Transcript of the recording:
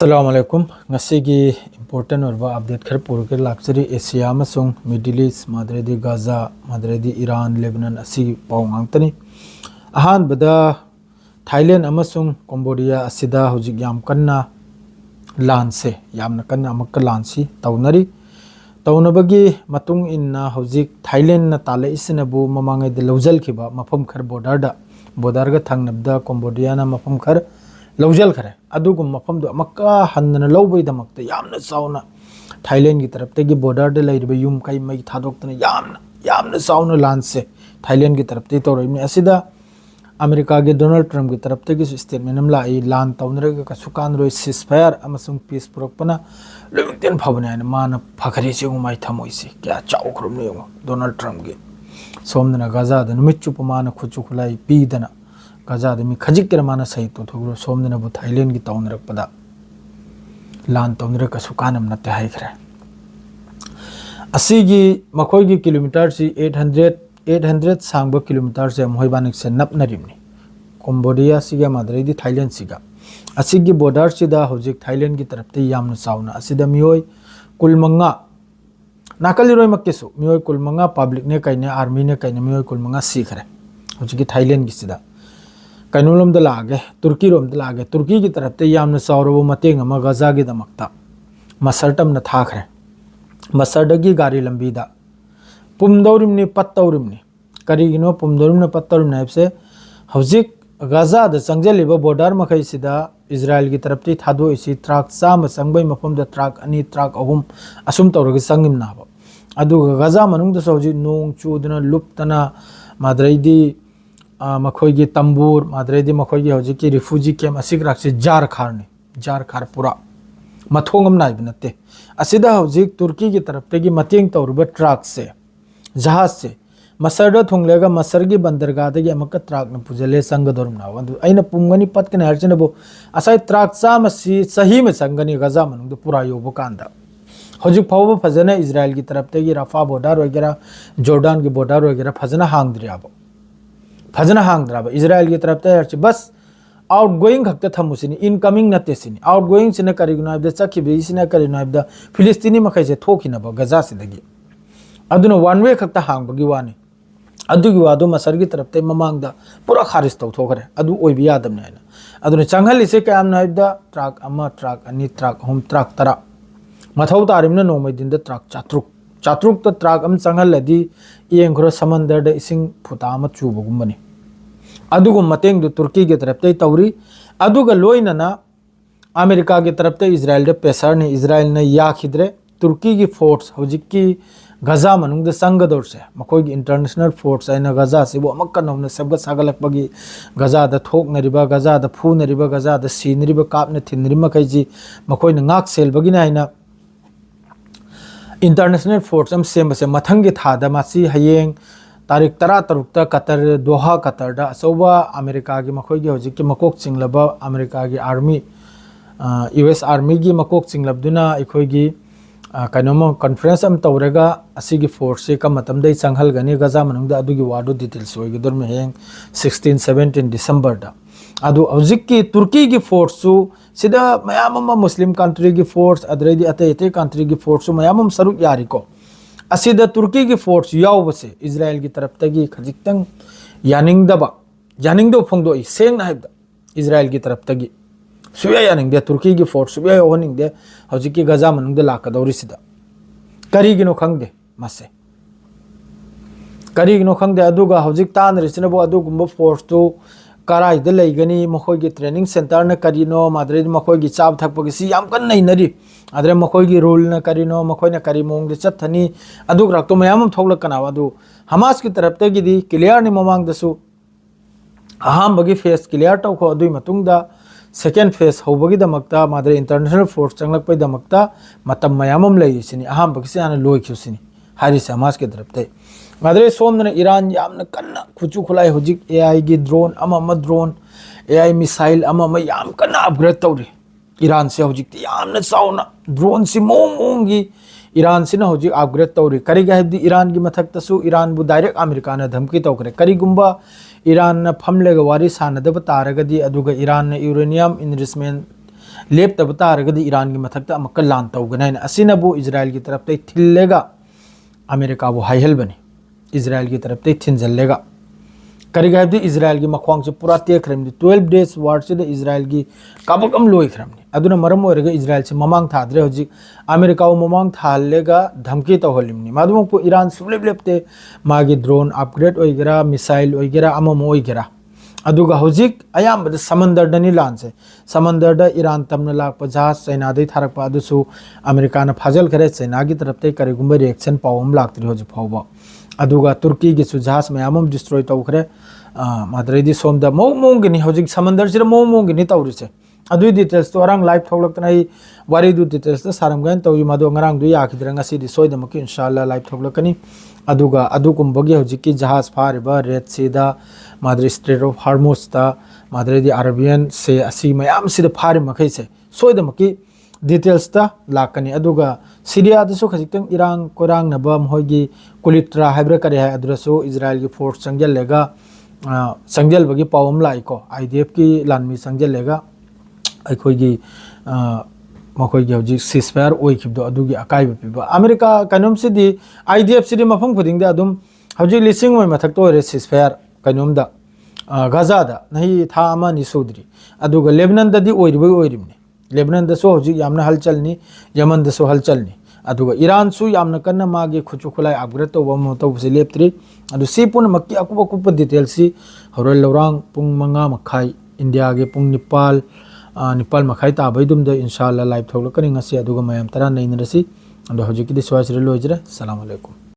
अस्सलामुअलैकुम ngasi important orba update khar pur ke lakchari Asia amasung Middle East madredi Gaza madredi Iran Lebanon asi pawng angtani ahan bada Thailand amasung Cambodia asida hojik yam kanna lanse yamna kanna amak lansi tawnari tawnabagi matung inna hojik Thailand na tale isinabu mamangai de lawjal khiba mafam khar border ga thangnabda Cambodia na mafam khar लौजल खरे अदुगुम मफम दो अमक्का Hannan लौबई दमक्ते यामना साउना Thailand की तरफ ते की border दे लैरबे yum कई मई थादोक्तने यामना साउना लान से Thailand की तरफ ते तोरइने असिदा अमेरिका के डोनाल्ड ट्रम्प की तरफ ते की स्टेटमेंट हम लाई लान तौनरे का सुकान रोय सिसफायर अमसुंग पीस पुरकपना लुमितेन फबने मान फखरे से गुमाई थमोइसे क्या चाउखरुम ने डोनाल्ड ट्रम्प के सोमदना गाजा द नुमित चुपमान खुचु खुलाई पीदना गाजा दमी खजिक के माना सही तो थोगरो सोमदना बु थाईलैंड की तौनरक पदा लान तौनर का सुकानम नते हाई खरे असीगी मखोई की किलोमीटर सी 800 सांग किलोमीटर से मोहबानिक से नपनरिमनी कंबोडिया सिगा मादरेदी थाईलैंड सिगा असीगी बॉर्डर सिदा होजिक थाईलैंड की तरफ ते यामन साउना असिदा मियोय कुलमंगा नाकलिरोय मक्केसु मियोय कुलमंगा पब्लिक ने कइने आर्मी ने कइने मियोय कुलमंगा सीखरे होजिकी थाईलैंड की सिदा कनुलम लागे तुर्की रोम लागे तुर्की की तरफ ते यामन साउरबो मतेंग अमा गजा की दमक्ता मसरटम न थाखरे मसरदगी गाड़ी लंबीदा पुमदौरिमनी पत्तौरिमनी करिगिनो पुमदौरिमने पत्तौरिमने से हौजिक गजा द चंगजलिबो बॉर्डर मखैसिदा इजराइल की तरफ ते थादो इसी ट्रक चाम संगबै मफम द ट्रक अनि ट्रक अहुम असुम तौरग संगिम नाबो अदु गजा मनुंग द सौजि नोंग चुदना लुप्तना माद्रैदी मखोई तंबूर माद्रेदी मखोई हौजिकी रिफ्यूजी कैम्प असिग्राक से जार खार पूरा मथोंगम नाइब नते असिदा हौजिक तुर्की की तरफ ते की मतेंग तौरब ट्रक से जहाज से मसरद थोंगलेगा मसर की बंदरगाह दगी अमक ट्रक न पुजले संगदोरम नाव अंदु अइना पुंगनी पतकने हरचनबो असाई ट्रक चामसी सही में संगनी गजा मनुंग पूरा योबो कांदा हौजिक फावबो फजने इजराइल की तरफ ते की रफा बॉर्डर वगैरह जॉर्डन की बॉर्डर वगैरह फजना हांगद्रियाबो फजना हांगद्राब इजराइल की तरफ ते बस आउट गोइंग खक्ते थमुसिनी इनकमिंग नते सिनी आउट गोइंग सिने करिगुनाब द चखिबे सिने करिगुनाब द फिलिस्तीनी मखैसे थोखिनब गजा सिदगी अदुनो वन वे खक्ता हांगबगी वानी अदुगी वादो मसर की तरफ ते ममांग द पूरा खारिज तौथोखरे अदु ओइबि यादमने हैना अदुनो चंगहलिसे कयाम नाइब द ट्रक अमा ट्रक अनि ट्रक होम ट्रक तरा मथौ तारिमने नोमै दिन द ट्रक चात्रुक त ट्रक अम चंगहलदी येंखरो समंदर द इसिंग फुता अमा चुबगुमबनी अदुगु मतेंग दु तुर्की की तरफ ते तौरी अदुगा लोइनना अमेरिका की तरफ ते इजराइल दे पेसर ने इजराइल ने याखिद्रे तुर्की की फोर्स हौजिकी गजा मनुंग द संगदोर से मखोई की इंटरनेशनल फोर्स आइना गजा से वो अमक कनौन सबग सागलकपगी गजा द थोकनरिबा गजा द फूनरिबा गजा द सीनरिबा कापने थिनरिबा खैजी मखोई न ngak selbagi na ina international force हम सेम से मथंगी थादा मासी हयेंग तारीख 13 कतर दोहा कतर दा असौबा अमेरिका की मखोई की हौजिक की मकोक चिंगलबा अमेरिका की आर्मी यूएस आर्मी की मकोक चिंगलबदुना अखोई की कनोम कॉन्फ्रेंस हम तौरेगा असिगी फोर्स से कम मतम दे संघल गनी गजा मनुंग दा अदुगी वाडो डिटेल्स होगी दर में हेंग 16-17 दिसंबर दा अदु हौजिक की तुर्की की फोर्स सु सिदा मयाम मुस्लिम कंट्री की फोर्स अदरेदी अते कंट्री की फोर्स सु मयाम सरुक यारिको असिदा तुर्की की फोर्स यावबसे इजराइल की तरफ तगी खजिक्तंग यानिंगदो फंगदो सेंग नाइबदा इजराइल की तरफ तगी सुया यानिंगदे तुर्की की फोर्स सुया होनिंगदे हौजिकी गजा मनुंगदे लाकदौरिसिदा करिगिनो खंगदे मसे करिगिनो खंगदे अदुगा हौजिक तानरिसिनबो अदुगुंबो फोर्स तो कराइद लेगनी मखोई की ट्रेनिंग सेंटर न करिनो माद्रेद मखोई की चाब थकपगी सी याम कन नैनरी आदरे मखोई की रूल न करिनो मखोई न करी मोंग चथनी अदुग रक्तो मयाम थोलकना अदु हमास की तरफ ते गिदी क्लियर नि ममांग दसु अहम बगी फेस क्लियर तौखो अदुई मतुंगदा सेकेंड फेस होबगी दमक्ता माद्रे इंटरनेशनल फोर्स चंगलक पै दमक्ता मतम मयामम लेसिनी अहम बगी से आना लोइखिसिनी हारिस हमास की तरफ ते माद्रे सोमदना ईरान यामन कन्ना खुचु खुलाई होजिक एआई की ड्रोन अमा ड्रोन एआई मिसाइल अमा याम कन्ना अपग्रेड तौरी ईरान से होजिक यामन साउना ड्रोन से मोंग की ईरान से होजिक अपग्रेड तौरी करिगा हेबदी ईरान की मथक्तसु ईरान बु डायरेक्ट अमेरिका ने धमकी तौकरे करिगुंबा ईरान न फमलेगा वारी सानदब तारगदी अदुगा ईरान ने यूरेनियम इनरिचमेंट लेप्तब तारगदि ईरान की मथक्ता अमक्का लान तौगनाइन असिनबु इजराइल की तरफ ते थिल्लेगा अमेरिका बु हाइहलबनी इजराइल की तरफ ते थिनजल्लेगा करिगाबदि इजराइल की मख्वांग से पूरा तेखरमदि 12 डेज वार से इजराइल की काबकम लोइखरमनि अदुना मरम ओरगा इजराइल से ममांग थाद्रे होजि अमेरिका वो ममांग थालेगा धमकी तौहलिमनि मादुमपु ईरान सुलेबलेपते मागी ड्रोन अपग्रेड ओइगरा मिसाइल ओइगरा अमम ओइगरा अदुगा होजिक अयामबद समंदरदनि लानसे समंदरदा ईरान तमना लाप जहाज चाइना दे थारकपा अदुसु अमेरिका ना फाजल करे चाइना की तरफ ते करिगुंबा रिएक्शन पावम लाक्तरि होजि फावबा अदुगा तुर्की की जहाज मयामम डिस्ट्रॉय तौखरे माद्रेदी सोमदा मोंगिनी होजिक समंदर से मोंगिनी तौरिसे अदुई डिटेल्स तो अरंग लाइव थोलक्तना ही वारी दु डिटेल्स तो सारमगन तौई मादो ngरंग दु याखिद्र ngasi di soidamaki inshallah live thoklakani aduga adukumbagi hojiki jahaz fariba red sea da madri strait of hormuz ta madri di arabian se asi mayam sida fari makai se soidamaki details ta lakani aduga syria da so khajitang irang korang naba moigi kulitra habra kare hai adraso israel ki force sangjal lega sangjal bagi pawam lai ko idf ki lanmi sangjal lega अखोगी मखोगी हौजी ceasefire ओइखिबदो अदुगी अकाइब पिबा America कनोम सिदी IDF सिदी मफम खुदिंग अदुम हौजी लिसिंग मै मथक तो रे सीजफायर कनोम दा गाजा दा नहीं था अमा नि सुदरी अदुगा लेबनान ददी ओइरिमनि लेबनान दसो हौजी यामना हलचलनी यमन दसो हलचलनी अदुगा ईरान सु यामना कन्ना मागे खुचु खुलाई अपग्रेड तो बम तो से लेप्त्री अदु सीपुन मक्की अकुब अकुब डिटेल सी हरोल लौरांग पुंग मंगा मखाई India gay Pung Nepal Nepal मखाई ताबैदुम the इंशाल्लाह live थोलकनी ngasi aduga mayam tara neinrasi ando hojiki di swasire loijre assalamu alaikum।